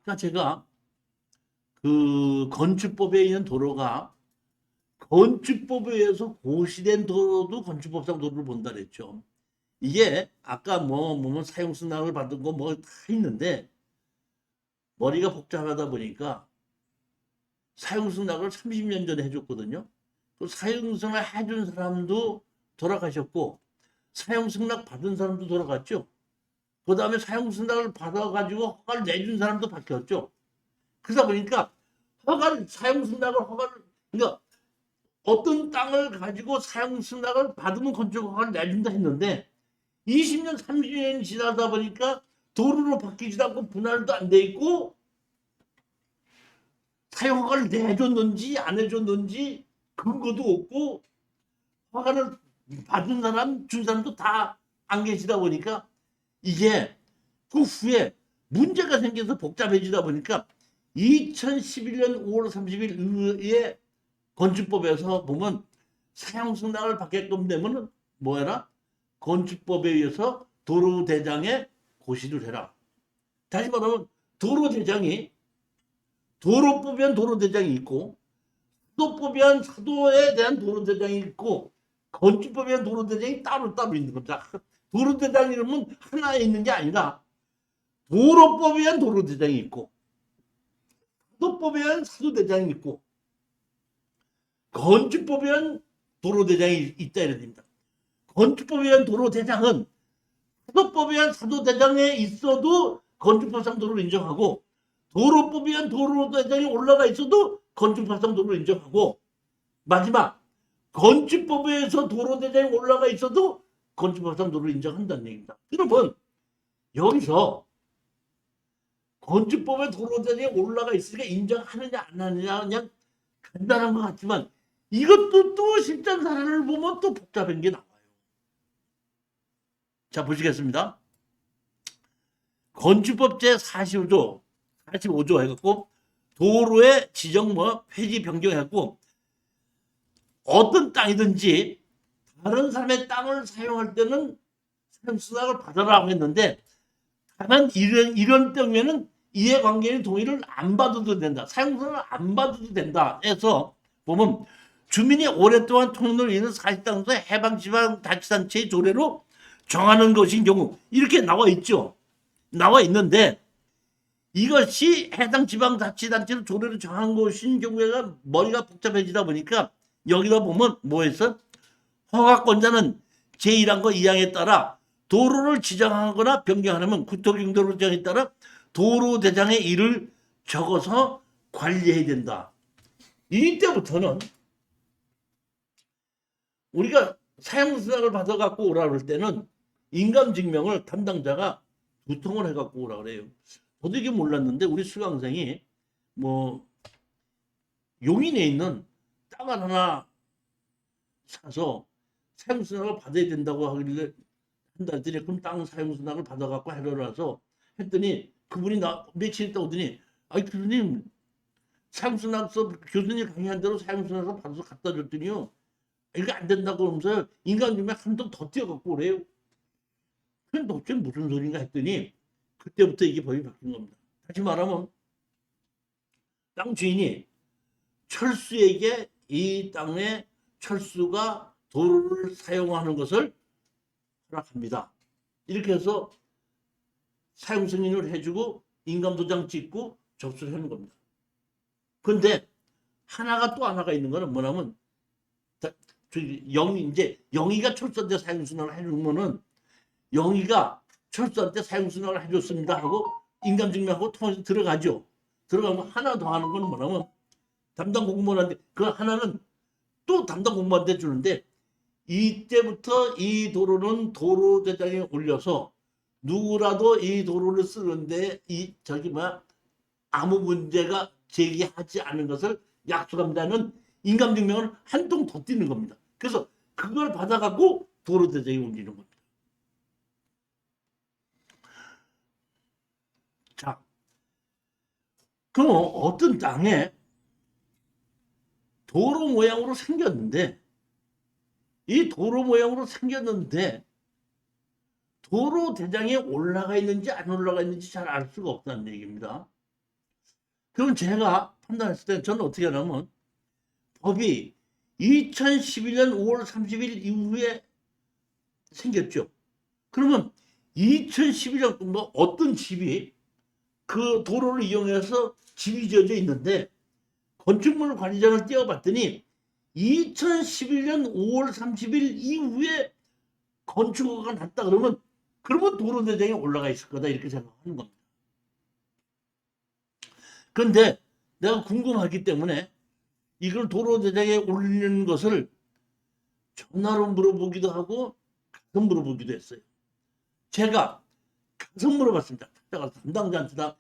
아까 제가 그 건축법에 있는 도로가 건축법에 의해서 고시된 도로도 건축법상 도로를 본다 그랬죠. 이게 아까 뭐 사용승낙을 받은 거 뭐 다 있는데 머리가 복잡하다 보니까 사용승낙을 30년 전에 해줬거든요. 그 사용승낙 해준 사람도 돌아가셨고 사용승낙 받은 사람도 돌아갔죠. 그 다음에 사용승낙을 받아가지고 허가를 내준 사람도 바뀌었죠. 그러다 보니까 허가를 그러니까 어떤 땅을 가지고 사용승낙을 받으면 건축 허가를 내준다 했는데 20년, 30년이 지나다 보니까 도로로 바뀌지도 않고 분할도 안 돼 있고 사용 허가를 내줬는지 안 해줬는지 근거도 없고 허가를 받은 사람, 준 사람도 다 안 계시다 보니까 이게 그 후에 문제가 생겨서 복잡해지다 보니까 2011년 5월 30일에 건축법에서 보면 사용승낙을 받게끔 되면 뭐해라? 건축법에 의해서 도로대장에 고시를 해라. 다시 말하면 도로대장이 도로법에는 도로대장이 있고 사도법에는 사도에 대한 도로대장이 있고 건축법에는 도로대장이 따로따로 있는 겁니다. 도로대장 이름은 하나에 있는 게 아니라 도로법에는 도로대장이 있고 사도법에는 사도대장이 있고 건축법에는 도로대장이 있다 이런 겁니다. 건축법에 의한 도로대장은 사도법에 의한 사도대장에 있어도 건축법상 도로를 인정하고 도로법에 의한 도로대장이 올라가 있어도 건축법상 도로를 인정하고 마지막 건축법에 의해서 도로대장이 올라가 있어도 건축법상 도로를 인정한다는 얘기입니다. 여러분 여기서 건축법에 도로대장이 올라가 있으니까 인정하느냐 안 하느냐 그냥 간단한 것 같지만 이것도 또 실전 사례를 보면 또 복잡한 게 나와요. 자, 보시겠습니다. 건축법 제45조 해갖고 도로의 지정 폐지 변경해갖고 어떤 땅이든지 다른 사람의 땅을 사용할 때는 사용승낙을 받아라고 했는데 다만 이런 경우에는 이해관계인 동의를 안 받아도 된다. 사용승낙을 안 받아도 된다 해서 보면 주민이 오랫동안 통로를 잇는 사실상에서 해방지방자치단체의 조례로 정하는 것인 경우 이렇게 나와 있죠. 나와 있는데 이것이 해당 지방자치단체로 조례로 정한 것인 경우에가 머리가 복잡해지다 보니까 여기다 보면 뭐했어? 허가권자는 제1항과 2항에 따라 도로를 지정하거나 변경하려면 국토교통도로 지정에 따라 도로대장의 일을 적어서 관리해야 된다. 이때부터는 우리가 사용승낙을 받아갖고 오라 그럴 때는 인감증명을 담당자가 2통을 해갖고 오라 그래요. 저도 이게 몰랐는데 우리 수강생이 뭐 용인에 있는 땅을 하나 사서 사용승낙을 받아야 된다고 하길래 한다 했더니 그럼 땅 사용승낙을 받아갖고 해라라서 했더니 그분이 며칠 있다 오더니 아이 교수님 사용승낙서 교수님 강의한 대로 사용승낙서 받아서 갖다 줬더니요 이게 안 된다고 그러면서 인감증명 한 통 더 띄어갖고 오래요. 그게 도대체 무슨 소린가 했더니 그때부터 이게 법이 바뀐 겁니다. 다시 말하면 땅 주인이 철수에게 이 땅의 철수가 도로를 사용하는 것을 허락합니다. 이렇게 해서 사용 승인을 해주고 인감도장 찍고 접수를 하는 겁니다. 그런데 하나가 있는 거는 뭐냐면 영희가 철수한테 사용 승인을 해주면은 영희가 철수한테 사용승낙을 해줬습니다 하고 인감증명하고 통해서 들어가죠. 들어가면 하나 더 하는 건 뭐냐면 담당 공무원한테 그 하나는 또 담당 공무원한테 주는데 이때부터 이 도로는 도로대장에 올려서 누구라도 이 도로를 쓰는데 아무 문제가 제기하지 않은 것을 약속합니다는 인감증명을 한 통 더 띄는 겁니다. 그래서 그걸 받아갖고 도로대장에 옮기는 겁니다. 자, 그럼 어떤 땅에 도로 모양으로 생겼는데 이 도로 모양으로 생겼는데 도로 대장에 올라가 있는지 안 올라가 있는지 잘 알 수가 없다는 얘기입니다. 그럼 제가 판단했을 때 저는 어떻게 하냐면 법이 2011년 5월 30일 이후에 생겼죠. 그러면 2011년 뭐 어떤 집이 그 도로를 이용해서 집이 지어져 있는데 건축물 관리장을 띄워봤더니 2011년 5월 30일 이후에 건축허가가 났다 그러면 도로대장에 올라가 있을 거다 이렇게 생각하는 겁니다. 그런데 내가 궁금하기 때문에 이걸 도로대장에 올리는 것을 전화로 물어보기도 하고 가서 물어보기도 했어요. 제가 가서 물어봤습니다. 찾아가서 담당자한테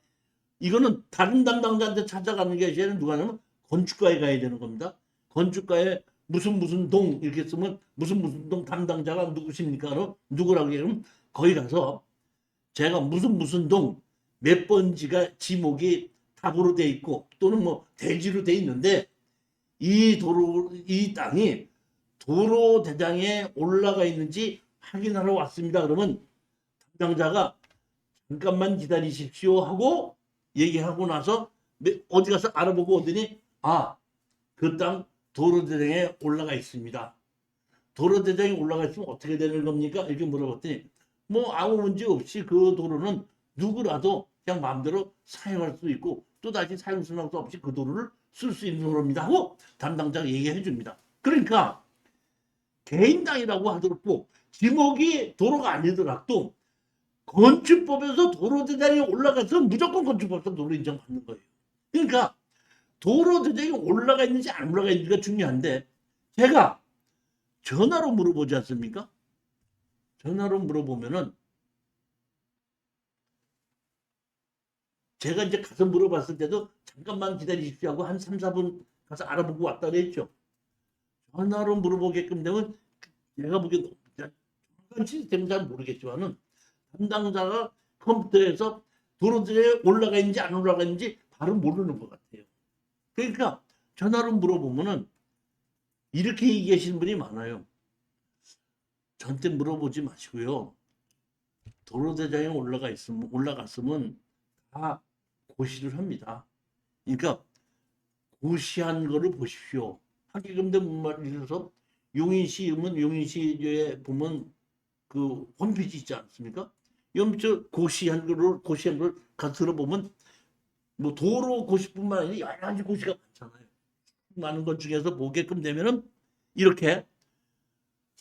이거는 다른 담당자한테 찾아가는 게 아니라 누가 하냐면 건축가에 가야 되는 겁니다. 건축가에 무슨 동 이렇게 쓰면 무슨 동 담당자가 누구십니까? 누구라고 얘기하면 거기 가서 제가 무슨 동 몇 번지가 지목이 답으로 돼 있고 또는 뭐 대지로 돼 있는데 이 땅이 도로 대장에 올라가 있는지 확인하러 왔습니다. 그러면 담당자가 잠깐만 기다리십시오 하고 얘기하고 나서 어디 가서 알아보고 오더니 그 땅 도로대장에 올라가 있습니다. 도로대장에 올라가 있으면 어떻게 되는 겁니까? 이렇게 물어봤더니 뭐 아무 문제 없이 그 도로는 누구라도 그냥 마음대로 사용할 수 있고 또다시 사용 수량도 없이 그 도로를 쓸 수 있는 도로입니다 하고 담당자가 얘기해 줍니다. 그러니까 개인 땅이라고 하더라도 지목이 도로가 아니더라도 건축법에서 도로대장에 올라가서 무조건 건축법상 도로 인정받는 거예요. 그러니까 도로대장에 올라가 있는지 안 올라가 있는지가 중요한데 제가 전화로 물어보지 않습니까? 전화로 물어보면은 제가 이제 가서 물어봤을 때도 잠깐만 기다리십시오 하고 한 3, 4분 가서 알아보고 왔다 그랬죠. 전화로 물어보게끔 되면 제가 보기엔 정확한 시스템은 잘 모르겠지만은 담당자가 컴퓨터에서 도로대장에 올라가 있는지 안 올라가 있는지 바로 모르는 것 같아요. 그러니까 전화로 물어보면은 이렇게 얘기하시는 분이 많아요. 저한테 물어보지 마시고요. 도로대장에 올라갔으면 다 고시를 합니다. 그러니까 고시한 거를 보십시오. 하기금 된 말이라서 용인시면 용인시에 보면 그 홈페이지 있지 않습니까? 염저 고시한 걸 가서 들어보면 뭐 도로 고시뿐만 아니라 여러 가지 고시가 많잖아요. 많은 것 중에서 보게끔 되면은 이렇게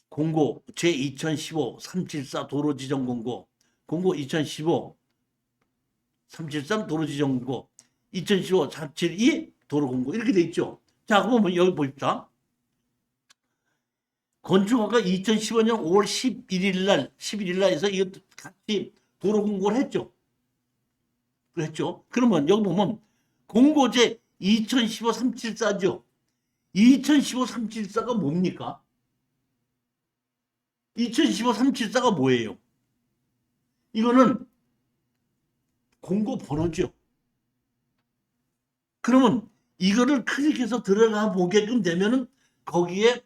공고 제2015-374 도로지정공고 공고 2015 373 도로지정공고 2015 472 도로공고 이렇게 돼 있죠. 자 그러면 여기 보십시오. 건축허가 2015년 5월 11일 날 해서 이거 같이 도로공고를 했죠. 그랬죠. 그러면 여기 보면 공고제 2015-374죠. 2015-374가 뭡니까? 2015-374가 뭐예요? 이거는 공고 번호죠. 그러면 이거를 클릭해서 들어가 보게끔 되면은 거기에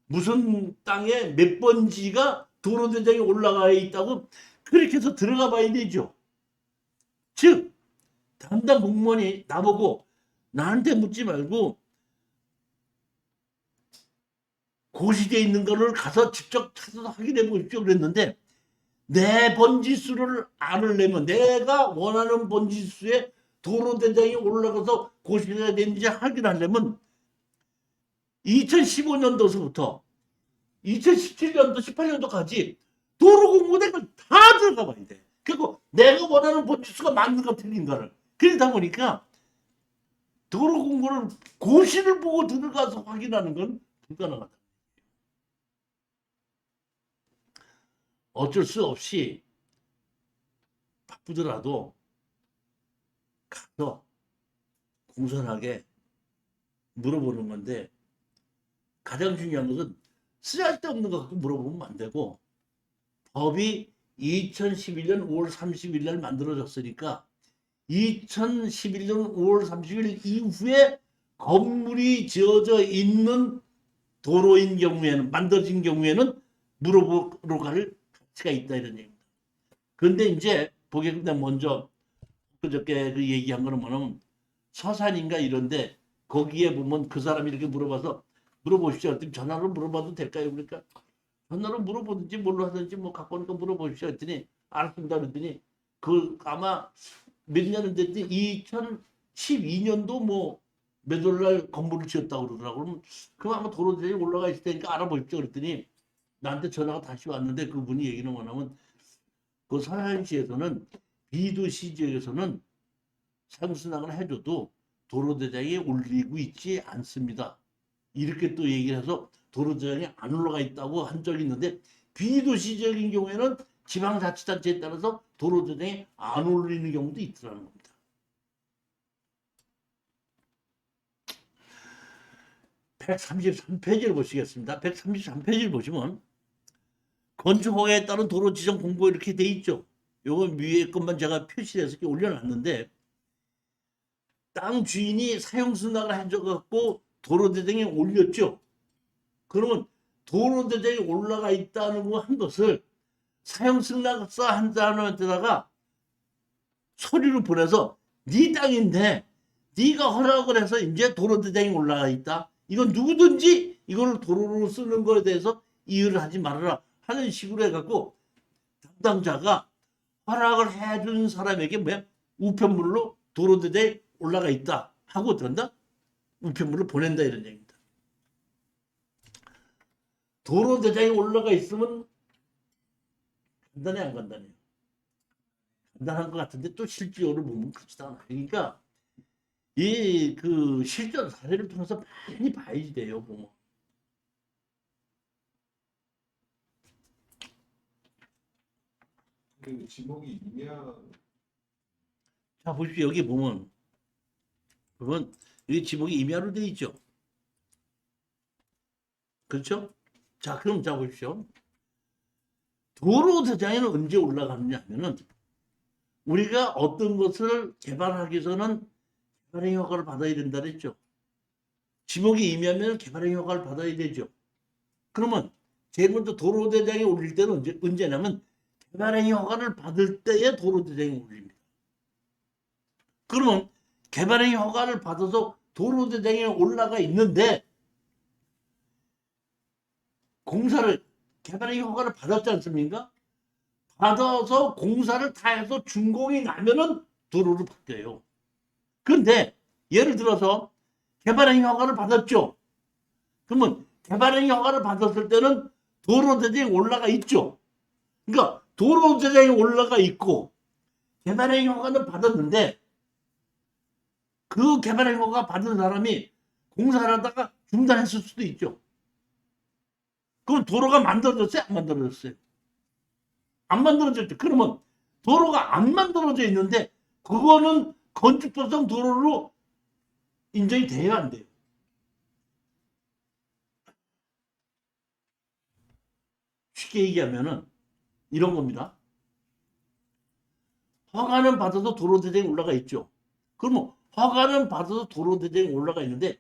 무슨 땅에 몇 번지가 도로대장에 올라가 있다고 클릭해서 들어가 봐야 되죠. 즉 담당 공무원이 나보고 나한테 묻지 말고 고시되어 있는 거를 가서 직접 찾아서 확인해 보십시오 그랬는데 내 번지수를 알으려면 내가 원하는 번지수에 도로대장이 올라가서 고시가 되는지 확인하려면 2015년도서부터 2017년도 18년도까지 도로공고된 걸 다 들어가 봐야 돼. 그리고 내가 원하는 번지수가 맞는가 틀린가를. 그러다 보니까 도로공고를 고시를 보고 들어가서 확인하는 건 불가능하다. 어쩔 수 없이 바쁘더라도 가서 공손하게 물어보는 건데 가장 중요한 것은 쓰잘데없는 거 갖고 물어보면 안 되고 법이 2011년 5월 30일 날 만들어졌으니까 2011년 5월 30일 이후에 건물이 지어져 있는 도로인 경우에는 만들어진 경우에는 물어보러 갈 가치가 있다 이런 얘기입니다. 그런데 이제 보게 되면 먼저 그저께 그 얘기한 거는 뭐냐면 서산인가 이런데 거기에 보면 그 사람이 이렇게 물어봐서 물어보십시오. 그랬더니 전화로 물어봐도 될까요? 그러니까 전화로 물어보든지 뭘로 하든지 뭐 갖고 오니까 물어보십시오. 했더니 알았습니다. 그랬더니 그 아마 몇 년은 됐지 2012년도 뭐 몇 월날 건물을 지었다고 그러더라고. 그러면 그럼 아마 도로대에 올라가 있을 테니까 알아보십시오. 그랬더니 나한테 전화가 다시 왔는데 그분이 얘기는 뭐냐면 그 서산시에서는 비도시 지역에서는 상수낙을 해줘도 도로대장에 올리고 있지 않습니다. 이렇게 또 얘기를 해서 도로대장에 안 올라가 있다고 한 적이 있는데 비도시 지역인 경우에는 지방자치단체에 따라서 도로대장에 안 올리는 경우도 있더라는 겁니다. 133페이지를 보시겠습니다. 133페이지를 보시면 건축허가에 따른 도로 지정 공고 이렇게 돼 있죠. 요거 위에 것만 제가 표시해서 이렇게 올려놨는데 땅 주인이 사용승낙을 해줘갖고 도로대장에 올렸죠. 그러면 도로대장에 올라가 있다는 거 한 것을 사용승낙서 한 사람한테다가 서류를 보내서 네 땅인데 네가 허락을 해서 이제 도로대장에 올라가 있다. 이건 누구든지 이걸 도로로 쓰는 거에 대해서 이의를 하지 말아라 하는 식으로 해갖고 담당자가 허락을 해준 사람에게 뭐야 우편물로 도로대장에 올라가 있다 하고 어떤다 우편물을 보낸다 이런 얘기입니다. 도로대장에 올라가 있으면 간단해 안 간단해요? 간단한 것 같은데 또 실제로 보면 그렇지도 않아요. 그러니까 이 그 실전 사례를 통해서 많이 봐야지 돼요. 보면. 그 지목이 임야 자 보십시오. 여기 보면 여기 지목이 임야로 돼 있죠. 그렇죠? 자 그럼 자 보십시오. 도로대장에는 언제 올라가느냐 하면은 우리가 어떤 것을 개발하기 위해서는 개발의 허가를 받아야 된다 그랬죠. 지목이 임야면 개발의 허가를 받아야 되죠. 그러면 제일 먼저 도로대장에 올릴 때는 언제냐면 개발의 허가를 받을 때에 도로대장에 올립니다. 그러면 개발의 허가를 받아서 도로대장에 올라가 있는데 공사를 개발의 허가를 받았지 않습니까? 받아서 공사를 다 해서 준공이 나면은 도로로 바뀌어요. 그런데 예를 들어서 개발의 허가를 받았죠. 그러면 개발의 허가를 받았을 때는 도로대장에 올라가 있죠. 그러니까 도로대장에 올라가 있고 개발의 허가는 받았는데 그 개발의 허가 받은 사람이 공사를 하다가 중단했을 수도 있죠. 그럼 도로가 만들어졌어요? 안 만들어졌어요? 안 만들어졌죠. 그러면 도로가 안 만들어져 있는데 그거는 건축법상 도로로 인정이 돼야 안 돼요. 쉽게 얘기하면은 이런 겁니다. 허가는 받아서 도로대장에 올라가 있죠. 그러면 허가는 받아서 도로대장에 올라가 있는데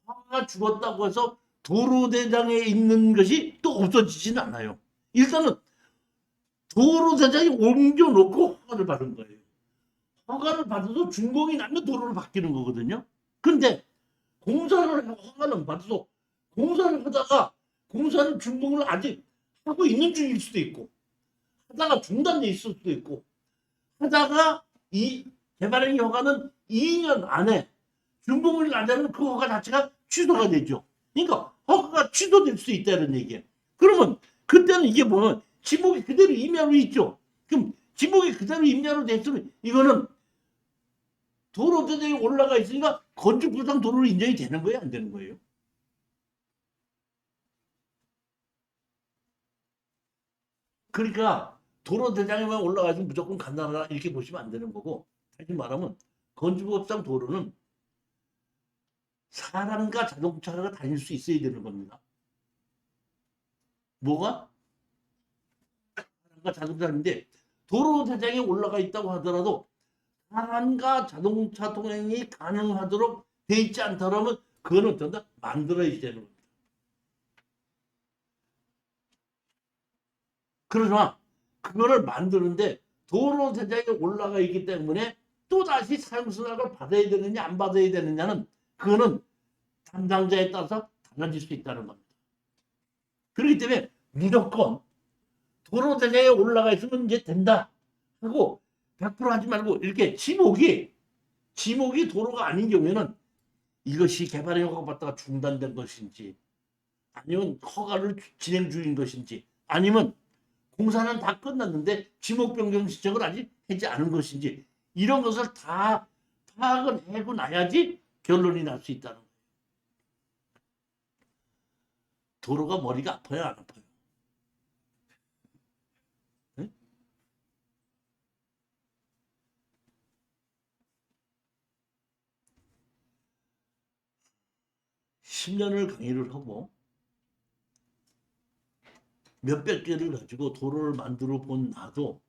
허가가 죽었다고 해서 도로대장에 있는 것이 또 없어지지는 않아요. 일단은 도로대장에 옮겨놓고 허가를 받은 거예요. 허가를 받아서 준공이 나면 도로로 바뀌는 거거든요. 근데 공사를 허가는 받아서 공사를 하다가 공사는 준공을 아직 하고 있는 중일 수도 있고 하다가 중단돼 있을 수도 있고 하다가 이 개발행위 허가는 2년 안에 준공을 안 되면 그 허가 자체가 취소가 되죠. 그러니까 허가가 취소될 수 있다는 얘기예요. 그러면 그때는 이게 보면 지목이 그대로 임야로 있죠. 그럼 지목이 그대로 임야로 됐으면 이거는 도로대장에 올라가 있으니까 건축부상 도로로 인정이 되는 거예요? 안 되는 거예요? 그러니까 도로대장에만 올라가서 무조건 간단하다 이렇게 보시면 안 되는 거고 다시 말하면 건축법상 도로는 사람과 자동차가 다닐 수 있어야 되는 겁니다. 뭐가? 사람과 자동차인데 도로대장에 올라가 있다고 하더라도 사람과 자동차 통행이 가능하도록 돼 있지 않다면 그거는 어떤다? 만들어야 되는 겁니다. 그러나 그거를 만드는데 도로대장에 올라가 있기 때문에 또다시 사용수당을 받아야 되느냐 안 받아야 되느냐는 그거는 담당자에 따라서 달라질 수 있다는 겁니다. 그렇기 때문에 무조건 도로 대장에 올라가 있으면 이제 된다 하고 100% 하지 말고 이렇게 지목이 도로가 아닌 경우에는 이것이 개발의 허가가 받다가 중단된 것인지 아니면 허가를 진행 중인 것인지 아니면 공사는 다 끝났는데 지목 변경 신청을 아직 하지 않은 것인지 이런 것을 다 파악을 하고 나야지 결론이 날 수 있다는 거예요. 도로가 머리가 아파요, 안 아파요? 네? 10년을 강의를 하고 몇백 개를 가지고 도로를 만들어 본 나도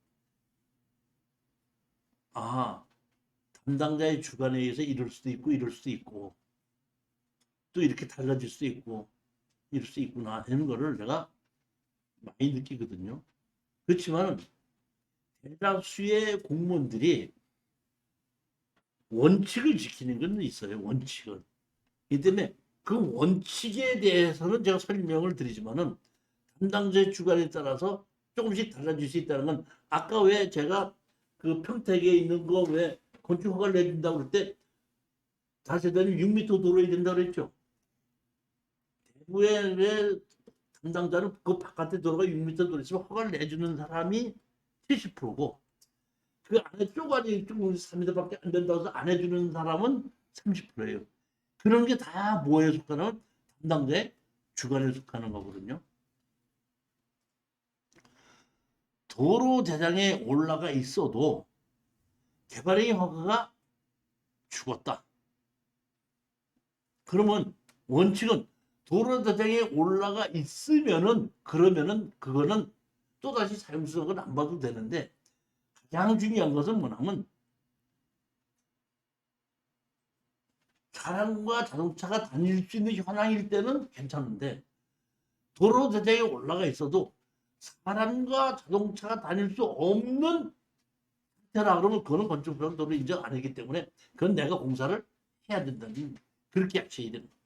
담당자의 주관에 의해서 이럴 수도 있고 이럴 수도 있고 또 이렇게 달라질 수도 있고 이럴 수 있구나 하는 거를 내가 많이 느끼거든요. 그렇지만 대다수의 공무원들이 원칙을 지키는 건 있어요. 원칙을. 이 때문에 그 원칙에 대해서는 제가 설명을 드리지만은 담당자의 주관에 따라서 조금씩 달라질 수 있다는 건 아까 왜 제가 그 평택에 있는 거 왜 건축 허가를 내준다고 그럴 때 다세대는 6m 도로에 된다고 그랬죠. 대구에 왜 담당자는 그 바깥에 도로가 6m 도로 있으면 허가를 내주는 사람이 70%고 그 안에 쪼가리 조금 3m밖에 안 된다고 해서 안 해주는 사람은 30%예요. 그런 게 다 뭐에 속하는 담당자의 주관에 속하는 거거든요. 도로 대장에 올라가 있어도 개발행위 허가가 죽었다. 그러면 원칙은 도로 대장에 올라가 있으면은 그러면은 그거는 또다시 사용수당을 안 받아도 되는데 가장 중요한 것은 뭐냐면 사람과 자동차가 다닐 수 있는 현황일 때는 괜찮은데 도로 대장에 올라가 있어도 사람과 자동차가 다닐 수 없는 상태라 그러면 그거는 건축법상 도로 인정 안 하기 때문에 그건 내가 공사를 해야 된다는 그렇게 하셔야 되는 거예요.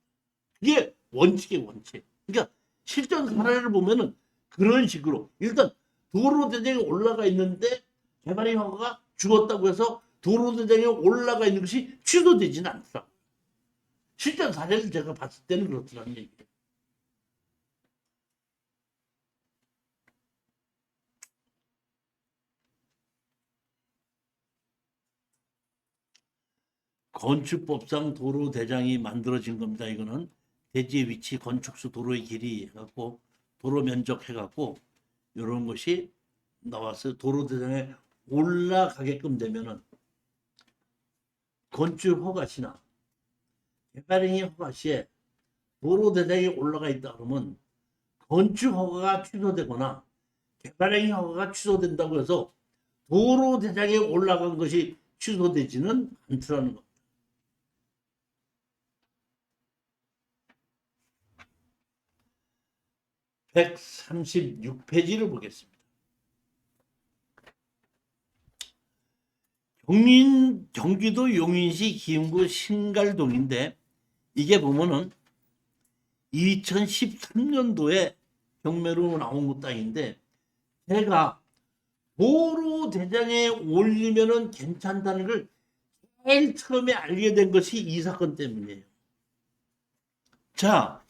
이게 원칙의 원칙. 그러니까 실전 사례를 보면은 그런 식으로 일단 도로 대장에 올라가 있는데 개발의 허가가 죽었다고 해서 도로 대장에 올라가 있는 것이 취소되지는 않더라고요. 실전 사례를 제가 봤을 때는 그렇더라는 얘기예요. 건축법상 도로 대장이 만들어진 겁니다. 이거는 대지의 위치, 건축수, 도로의 길이 해갖고 도로 면적 해갖고 이런 것이 나왔어요. 도로 대장에 올라가게끔 되면은 건축 허가 시나 개발행위 허가 시에 도로 대장에 올라가 있다 그러면 건축 허가가 취소되거나 개발행위 허가가 취소된다고 해서 도로 대장에 올라간 것이 취소되지는 않더라는 겁니다. 136페이지를 보겠습니다. 경기도 용인시 기흥구 신갈동인데 이게 보면은 2013년도에 경매로 나온 땅인데 제가 도로 대장에 올리면은 괜찮다는 걸 제일 처음에 알게 된 것이 이 사건 때문이에요. 자,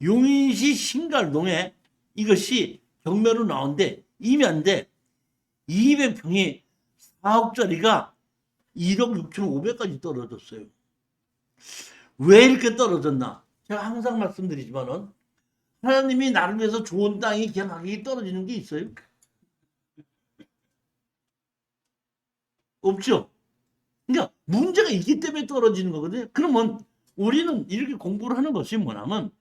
용인시 신갈동에 이것이 경매로 나온데 임야인데 200평이 4억짜리가 1억 6,500까지 떨어졌어요. 왜 이렇게 떨어졌나? 제가 항상 말씀드리지만은 하나님이 나를 위해서 좋은 땅이 그냥 가격이 떨어지는 게 있어요? 없죠. 그러니까 문제가 있기 때문에 떨어지는 거거든요. 그러면 우리는 이렇게 공부를 하는 것이 뭐냐면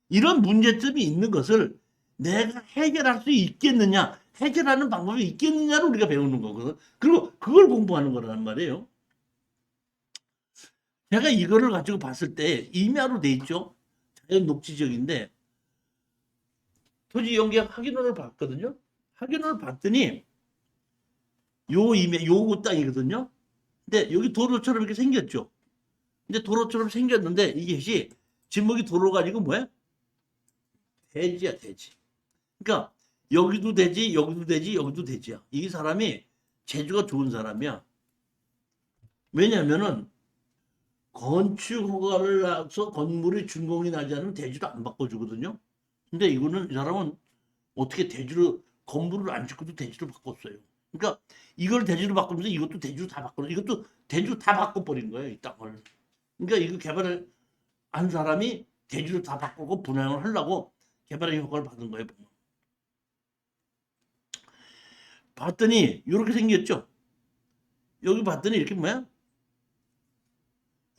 이런 문제점이 있는 것을 내가 해결할 수 있겠느냐, 해결하는 방법이 있겠느냐를 우리가 배우는 거거든. 그리고 그걸 공부하는 거란 말이에요. 제가 이거를 가지고 봤을 때 임야로 돼 있죠. 자연 녹지적인데 토지 연계약 확인호를 봤거든요. 확인호를 봤더니 요 임야, 요구 땅이거든요. 근데 여기 도로처럼 이렇게 생겼죠. 근데 도로처럼 생겼는데 이것이 지목이 도로 가지고 뭐야? 대지야, 대지. 그러니까 여기도 되지, 여기도 되지, 여기도 되지야. 이 사람이 재주가 좋은 사람이야. 왜냐면은 건축 허가를 나서 건물이 준공이 나지 않으면 대지를 안 바꿔주거든요. 근데 이거는 이 사람은 어떻게 대지로 건물을 안 짓고도 대지로 바꿨어요. 그러니까 이걸 대지로 바꾸면서 이것도 대지로 다 바꾸는 이것도 대지로 다 바꿔버린 거예요, 이 땅을. 그러니까 이거 개발을 한 사람이 대지로 다 바꾸고 분양을 하려고 개발의 효과를 받은 거예요. 보면. 봤더니 이렇게 생겼죠. 여기 봤더니 이렇게 뭐야?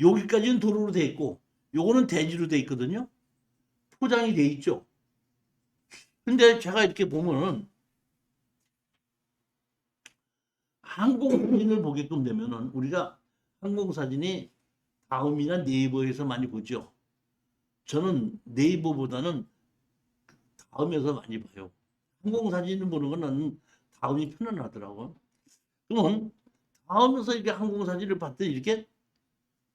여기까지는 도로로 돼 있고 요거는 대지로 돼 있거든요. 포장이 돼 있죠. 근데 제가 이렇게 보면은 항공사진을 보게끔 되면은 우리가 항공사진이 다음이나 네이버에서 많이 보죠. 저는 네이버보다는 다음에서 많이 봐요. 항공사진을 보는 거는 다음이 편안하더라고. 그러면 다음에서 이렇게 항공사진을 봤더니 이렇게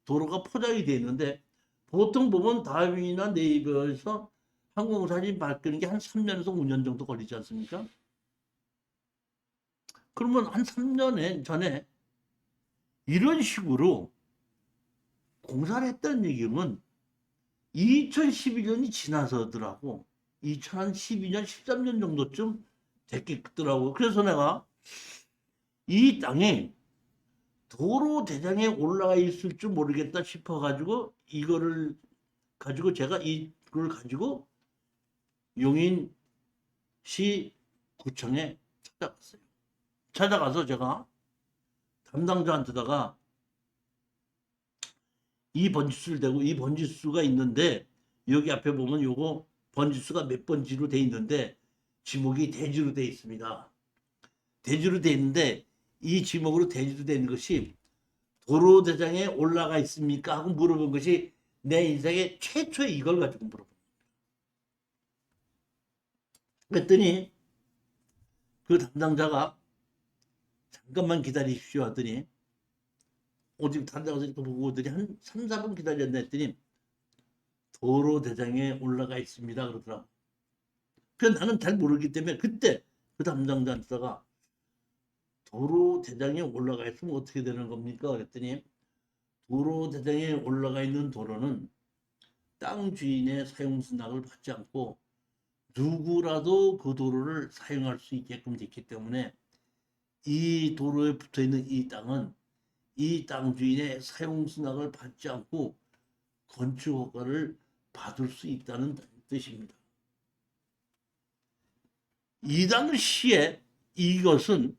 도로가 포장이 되어 있는데 보통 보면 다음이나 네이버에서 항공사진 바뀌는 게 한 3년에서 5년 정도 걸리지 않습니까? 그러면 한 3년 전에 이런 식으로 공사를 했다는 얘기는 2012년이 지나서더라고. 2012년, 13년 정도쯤 됐겠더라고. 그래서 내가 이 땅에 도로 대장에 올라가 있을 줄 모르겠다 싶어가지고 이거를 가지고 제가 이걸 가지고 용인시 구청에 찾아갔어요. 찾아가서 제가 담당자한테다가 이 번지수를 대고 이 번지수가 있는데 여기 앞에 보면 요거 번지수가 몇 번지로 돼 있는데 지목이 대지로 돼 있습니다. 대지로 돼 있는데 이 지목으로 대지로 돼 있는 것이 도로 대장에 올라가 있습니까? 하고 물어본 것이 내 인생에 최초의 이걸 가지고 물어본 거예요. 그랬더니 그 담당자가 잠깐만 기다리십시오 하더니 어디 담당자가 이렇게 보고 오더니 한 3, 4분 기다렸나 했더니 도로 대장에 올라가 있습니다 그러더라고. 그래서 나는 잘 모르기 때문에 그때 그 담당자한테다가 도로 대장에 올라가 있으면 어떻게 되는 겁니까? 그랬더니 도로 대장에 올라가 있는 도로는 땅 주인의 사용 승낙을 받지 않고 누구라도 그 도로를 사용할 수 있게끔 됐기 때문에 이 도로에 붙어 있는 이 땅은 이 땅 주인의 사용 승낙을 받지 않고 건축 허가를 받을 수 있다는 뜻입니다. 이 당시에 이것은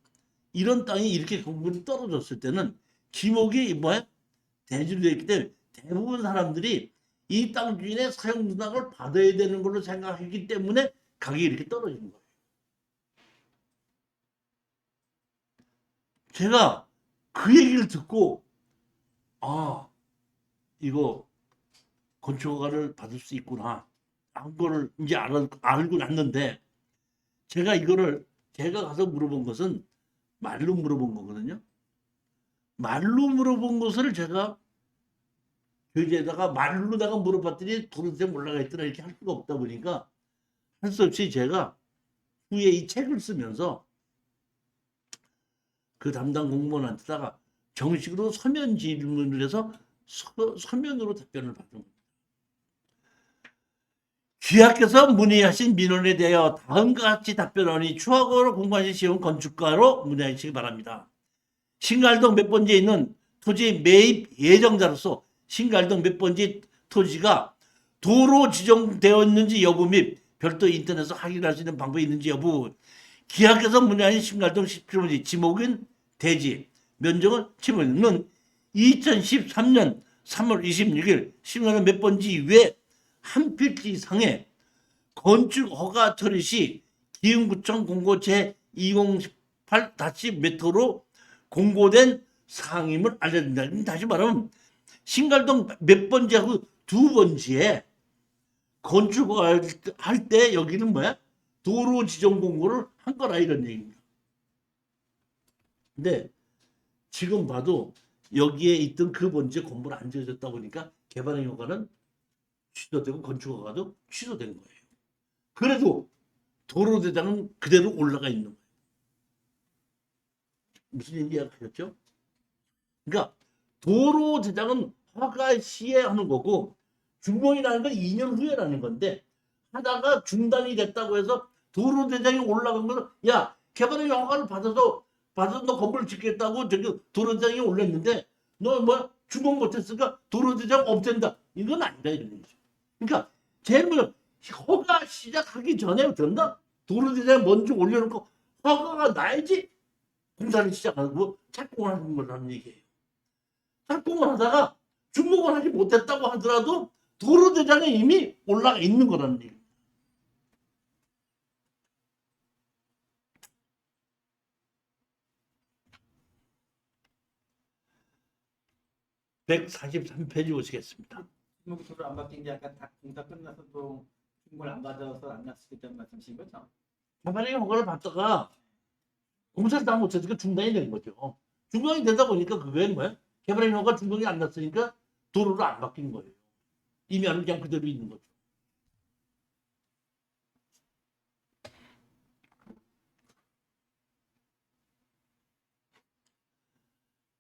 이런 땅이 이렇게 공분이 떨어졌을 때는 지목이 뭐야? 대지로 되어 있기 때문에 대부분 사람들이 이 땅 주인의 사용 승낙을 받아야 되는 걸로 생각했기 때문에 가격이 이렇게 떨어진 거예요. 제가 그 얘기를 듣고 아 이거 건축허가를 받을 수 있구나 한 거를 이제 알고 났는데 제가 이거를 제가 가서 물어본 것은 말로 물어본 거거든요. 말로 물어본 것을 제가 교재에다가 말로다가 물어봤더니 도로에 올라가 있더라 이렇게 할 수가 없다 보니까 할 수 없이 제가 후에 이 책을 쓰면서 그 담당 공무원한테다가 정식으로 서면 질문을 해서 서면으로 답변을 받은 겁니다. 귀하께서 문의하신 민원에 대하여 다음과 같이 답변하니 추하고로 공부하신 시험 건축가로 문의하시기 바랍니다. 신갈동 몇 번지에 있는 토지 매입 예정자로서 신갈동 몇 번지 토지가 도로 지정되었는지 여부 및 별도 인터넷에서 확인할 수 있는 방법이 있는지 여부 기하께서 문의하신 신갈동 17번지 지목은 대지 면적은 7번지는 2013년 3월 26일 신갈동 몇 번지 외 한 필지 이상의 건축 허가 처리 시 기흥구청 공고 제2018-몇호로 공고된 사항임을 알려드립니다. 다시 말하면 신갈동 몇 번지하고 두 번지에 건축할 때 여기는 뭐야? 도로 지정 공고를 한 거라 이런 얘기입니다. 근데 지금 봐도 여기에 있던 그 번지에 건물 안 지어졌다 보니까 개발행 허가는 취소되고 건축 허가도 취소된 거예요. 그래도 도로대장은 그대로 올라가 있는 거예요. 무슨 얘기 하셨죠? 그러니까 도로대장은 허가 시에 하는 거고 준공이라는 건 2년 후에라는 건데 하다가 중단이 됐다고 해서 도로대장이 올라간 거는 야 개발행 허가를 받아서 너 건물 짓겠다고 저기 도로대장이 올렸는데 너 뭐 준공 못했으니까 도로대장 없앤다 이건 아니다 이런 거죠. 그러니까 제일 먼저 허가 시작하기 전에 된다 도로대장 먼저 올려놓고 허가가 나야지 공사를 시작하고 착공을 하는 거라는 얘기예요. 착공을 하다가 준공을 하지 못했다고 하더라도 도로대장에 이미 올라가 있는 거라는 얘기예요. (143페이지) 보시겠습니다. 지목이 도로 안 바뀐 게 약간 다 공사 끝나서도 준공을 안 받아서 안 났었다는 말씀이신 거죠? 개발행 허가를 받다가 공사를 다 못했으니까 중단이 된 거죠. 중단이 되다 보니까 그게 뭐야? 개발행 허가 중단이 안 났으니까 도로를 안 바뀐 거예요. 임야는 그냥 그대로 있는 거죠.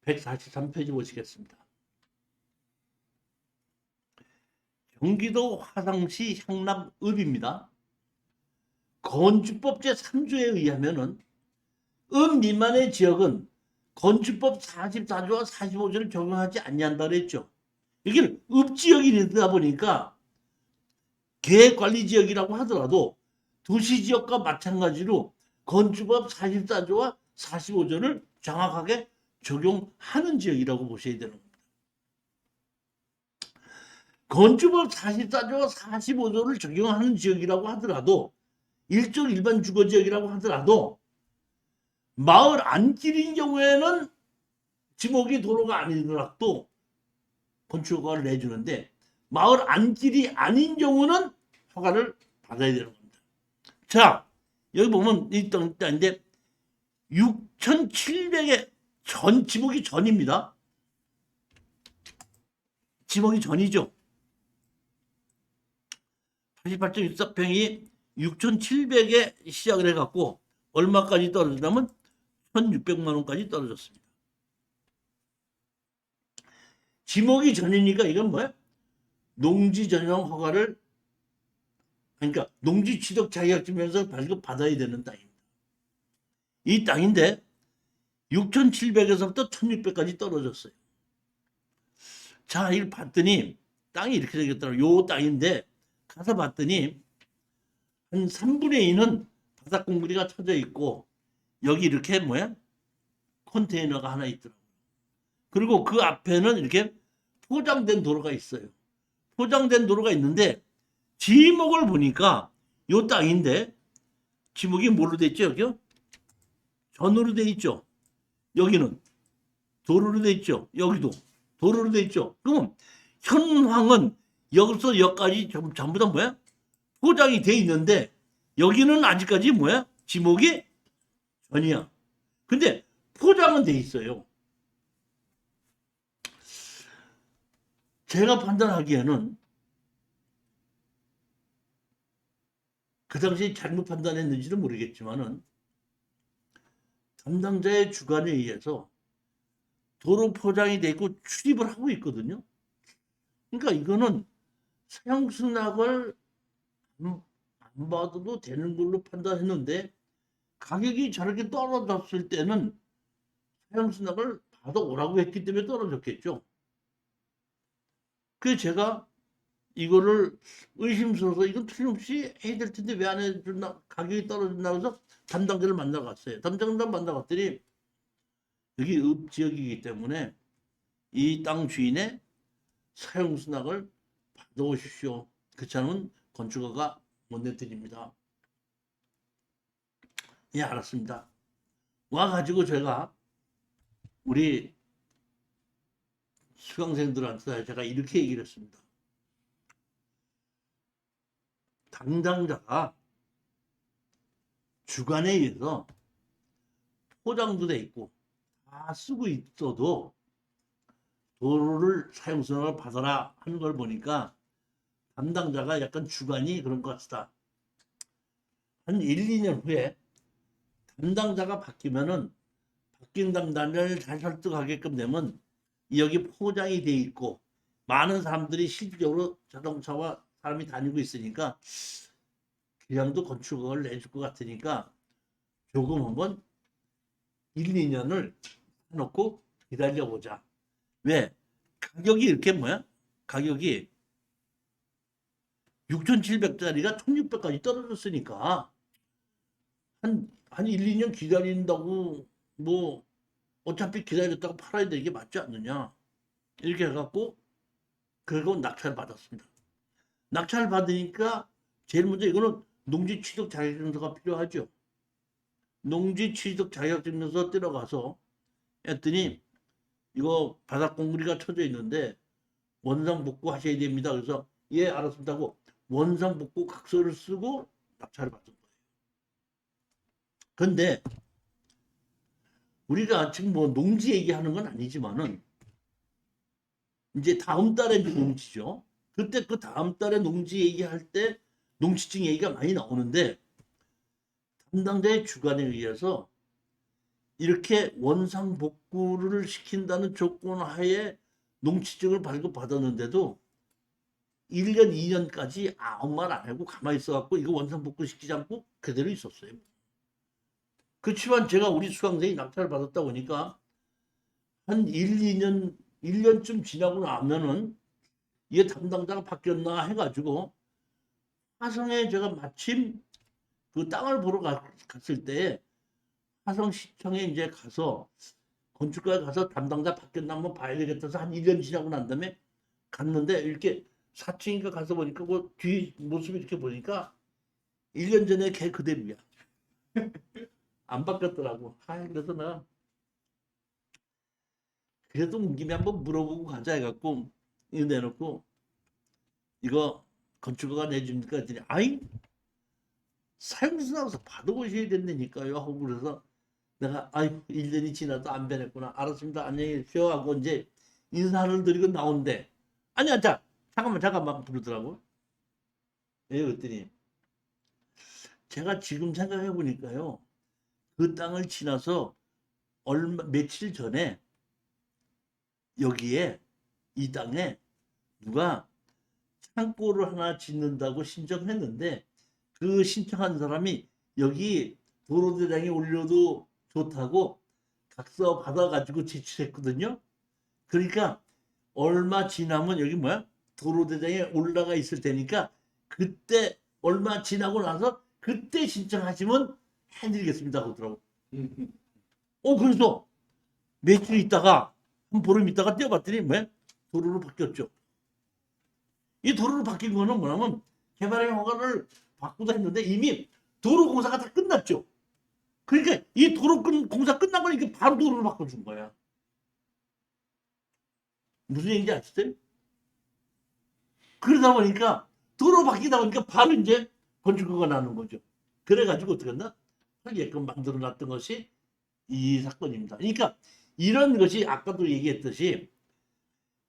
(143페이지) 보시겠습니다. 경기도 화성시 향남읍입니다. 건축법 제3조에 의하면은 읍 미만의 지역은 건축법 44조와 45조를 적용하지 아니한다 그랬죠. 이게 읍지역이 되다 보니까 계획관리지역이라고 하더라도 도시지역과 마찬가지로 건축법 44조와 45조를 정확하게 적용하는 지역이라고 보셔야 되는 겁니다. 건축법 44조와 45조를 적용하는 지역이라고 하더라도 일종 일반 주거지역이라고 하더라도 마을 안길인 경우에는 지목이 도로가 아니더라도 건축허가를 내주는데 마을 안길이 아닌 경우는 허가를 받아야 되는 겁니다. 자, 여기 보면 이 땅인데 6,700의 전 지목이 전입니다. 지목이 전이죠. 88.14평이 6,700에 시작을 해갖고 얼마까지 떨어지냐면 1,600만 원까지 떨어졌습니다. 지목이 전이니까 이건 뭐야? 농지 전용 허가를 그러니까 농지 취득 자격증에서 발급받아야 되는 땅입니다. 이 땅인데 6,700에서부터 1,600까지 떨어졌어요. 자, 이걸 봤더니 땅이 이렇게 생겼더라고요. 요 땅인데 가서 봤더니 한 3분의 2는 바닥 콘크리트가 쳐져 있고 여기 이렇게 뭐야? 컨테이너가 하나 있더라고요. 그리고 그 앞에는 이렇게 포장된 도로가 있어요. 포장된 도로가 있는데 지목을 보니까 요 땅인데 지목이 뭘로 돼 있죠? 여기요? 전으로 돼 있죠. 여기는 도로로 돼 있죠. 여기도 도로로 돼 있죠. 그럼 현황은 여기서 여기까지 전부 다 뭐야? 포장이 돼 있는데 여기는 아직까지 뭐야? 지목이 전이야. 근데 포장은 돼 있어요. 제가 판단하기에는 그 당시에 잘못 판단했는지는 모르겠지만은 담당자의 주관에 의해서 도로 포장이 돼 있고 출입을 하고 있거든요. 그러니까 이거는 사용수납을 안 받아도 되는 걸로 판단했는데 가격이 저렇게 떨어졌을 때는 사용수납을 받아오라고 했기 때문에 떨어졌겠죠. 그래서 제가 이거를 의심스러워서 이건 틀림없이 해야 될 텐데 왜 안 해줬나 가격이 떨어졌나 해서 담당자를 만나러 갔어요. 담당자 만나러 갔더니 여기 읍지역이기 때문에 이 땅 주인의 사용수납을 받아오십시오. 그렇지 않으면 건축허가 못 내드립니다. 예, 알았습니다. 와가지고 제가 우리 수강생들한테 제가 이렇게 얘기를 했습니다. 담당자가 주관에 의해서 포장도 돼 있고 다 쓰고 있어도 도로를 사용승인을 받아라 하는 걸 보니까 담당자가 약간 주관이 그런 것 같다. 한 1, 2년 후에 담당자가 바뀌면은 바뀐 담당자를 잘 설득하게끔 되면 여기 포장이 돼 있고 많은 사람들이 실질적으로 자동차와 사람이 다니고 있으니까 기량도 건축을 내줄 것 같으니까 조금 한번 1, 2년을 해놓고 기다려보자. 왜? 가격이 이렇게 뭐야? 가격이 6,700짜리가 1,600까지 떨어졌으니까 한 1, 2년 기다린다고 뭐 어차피 기다렸다가 팔아야 되는 게 맞지 않느냐. 이렇게 해갖고 그리고 낙찰 받았습니다. 낙찰 받으니까 제일 먼저 이거는 농지 취득 자격증서가 필요하죠. 농지 취득 자격증서 들어가서 했더니 이거 바닥 공구리가 쳐져 있는데 원상 복구 하셔야 됩니다. 그래서 예 알았습니다 하고 원상 복구 각서를 쓰고 낙찰을 받은 거예요. 그런데 우리가 지금 뭐 농지 얘기하는 건 아니지만은 이제 다음 달에 농지죠. 그때 그 다음 달에 농지 얘기할 때 농지증 얘기가 많이 나오는데 담당자의 주관에 의해서 이렇게 원상 복구를 시킨다는 조건 하에 농지증을 발급받았는데도 1년, 2년까지 아무 말 안 하고 가만히 있어갖고 이거 원상 복구 시키지 않고 그대로 있었어요. 그렇지만 제가 우리 수강생이 낙찰을 받았다 보니까 한 1, 2년, 1년쯤 지나고 나면은 이게 담당자가 바뀌었나 해가지고 화성에 제가 마침 그 땅을 보러 갔을 때 화성시청에 이제 가서 건축가에 가서 담당자 바뀌었나 한번 봐야 되겠다 해서 한 1년 지나고 난 다음에 갔는데 이렇게 4층인가 가서 보니까 그 뒤 모습이 이렇게 보니까 1년 전에 걔 그대로야. 안 바뀌었더라고. 그래서 내가 그래도 온 김에 한번 물어보고 가자 해갖고 이거 내놓고 이거 건축가가 내줍니까? 했더니 아이 사용서 나와서 받아보셔야 된다니까요 하고 그래서 내가 아이고 1년이 지나도 안 변했구나. 알았습니다. 안녕히 계십시오 하고 이제 인사를 드리고 나오는데 아니 자 잠깐만 부르더라고. 왜 그랬더니 제가 지금 생각해 보니까요 그 땅을 지나서 며칠 전에 여기에 이 땅에 누가 창고를 하나 짓는다고 신청했는데 그 신청한 사람이 여기 도로대장에 올려도 좋다고 각서 받아가지고 제출했거든요. 그러니까 얼마 지나면 여기 뭐야 도로대장에 올라가 있을 테니까 그때 얼마 지나고 나서 그때 신청하시면 해드리겠습니다 하더라고. 그래서 며칠 있다가 한 보름 있다가 뛰어봤더니 뭐야 도로로 바뀌었죠. 이 도로로 바뀐 거는 뭐냐면 개발의 허가를 받고도 했는데 이미 도로 공사가 다 끝났죠. 그러니까 이 도로 공사 끝난 거니까 바로 도로로 바꿔준 거야. 무슨 얘기인지 아시죠? 그러다 보니까 도로 바뀌다 보니까 바로 이제 건축허가 나는 거죠. 그래가지고 어떻게 했나? 하게끔 만들어 놨던 것이 이 사건입니다. 그러니까 이런 것이 아까도 얘기했듯이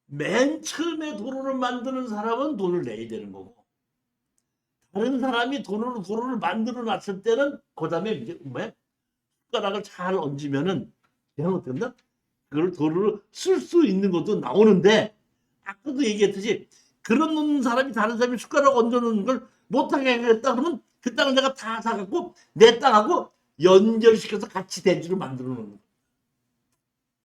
맨 처음에 도로를 만드는 사람은 돈을 내야 되는 거고 다른 사람이 도로를 만들어 놨을 때는 그 다음에 이제 뭐야? 숟가락을 잘 얹으면은 그냥 어떻게 한다? 그걸 도로를 쓸 수 있는 것도 나오는데 아까도 얘기했듯이 그런 사람이 다른 사람이 숟가락 얹어놓는 걸 못하게 하겠다 그러면 그 땅을 내가 다 사갖고 내 땅하고 연결시켜서 같이 대지로 만들어 놓는 거야.